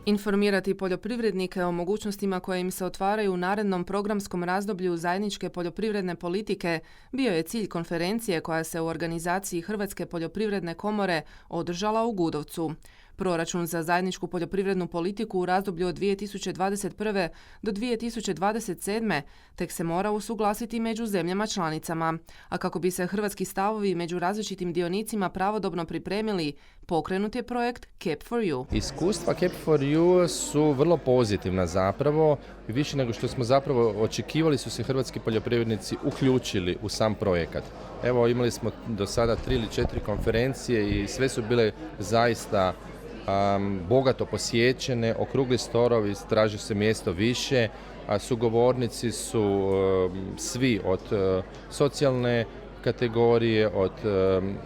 Informirati poljoprivrednike o mogućnostima koje im se otvaraju u narednom programskom razdoblju zajedničke poljoprivredne politike bio je cilj konferencije koja se u organizaciji Hrvatske poljoprivredne komore održala u Gudovcu. Proračun za zajedničku poljoprivrednu politiku u razdoblju od 2021. do 2027. tek se mora usuglasiti među zemljama članicama, a kako bi se hrvatski stavovi među različitim dionicima pravodobno pripremili, pokrenut je projekt CAP for You. Iskustva CAP for You su vrlo pozitivna zapravo, više nego što smo zapravo očekivali su se hrvatski poljoprivrednici uključili u sam projekat. Evo, imali smo do sada 3 ili 4 konferencije i sve su bile zaista bogato posjećene, okrugli storovi, traži se mjesto više, a sugovornici su svi od socijalne kategorije,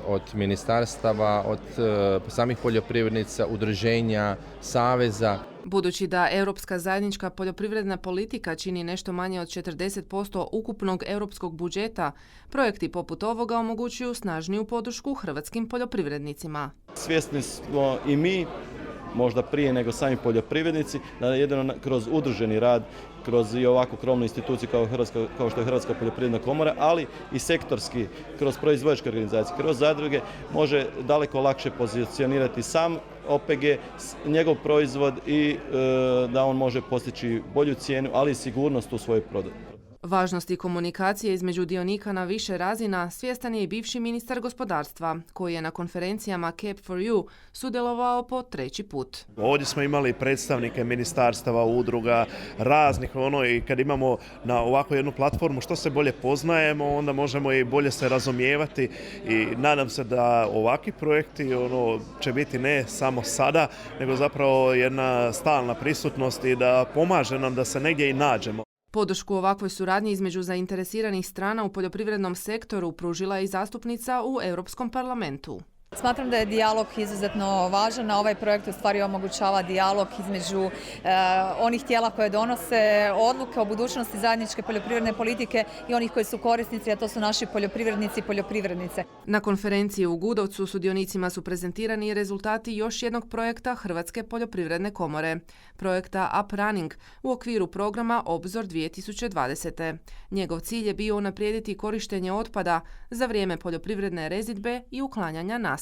od ministarstava, od samih poljoprivrednica, udruženja, saveza. Budući da europska zajednička poljoprivredna politika čini nešto manje od 40% ukupnog europskog budžeta, projekti poput ovoga omogućuju snažniju podršku hrvatskim poljoprivrednicima. Svjesni smo i mi, možda prije nego sami poljoprivrednici, da jedino kroz udruženi rad, kroz i ovakvu krovnu instituciju kao što je Hrvatska poljoprivredna komora, ali i sektorski, kroz proizvođačke organizacije, kroz zadruge, može daleko lakše pozicionirati sam OPG, njegov proizvod i da on može postići bolju cijenu, ali i sigurnost u svojoj prodaji. Važnosti komunikacije između dionika na više razina svjestan je i bivši ministar gospodarstva, koji je na konferencijama CAP for You sudjelovao po 3. put. Ovdje smo imali predstavnike ministarstava, udruga, raznih i kad imamo na ovakvu jednu platformu što se bolje poznajemo, onda možemo i bolje se razumijevati i nadam se da ovakvi projekti će biti ne samo sada, nego zapravo jedna stalna prisutnost i da pomaže nam da se negdje i nađemo. Podršku ovakvoj suradnji između zainteresiranih strana u poljoprivrednom sektoru pružila je i zastupnica u Europskom parlamentu. Smatram da je dijalog izuzetno važan, a ovaj projekt u stvari omogućava dijalog između onih tijela koje donose odluke o budućnosti zajedničke poljoprivredne politike i onih koji su korisnici, a to su naši poljoprivrednici i poljoprivrednice. Na konferenciji u Gudovcu sudionicima su prezentirani i rezultati još jednog projekta Hrvatske poljoprivredne komore, projekta Uprunning u okviru programa Obzor 2020. Njegov cilj je bio unaprijediti korištenje otpada za vrijeme poljoprivredne rezidbe i uklanjanja nasada.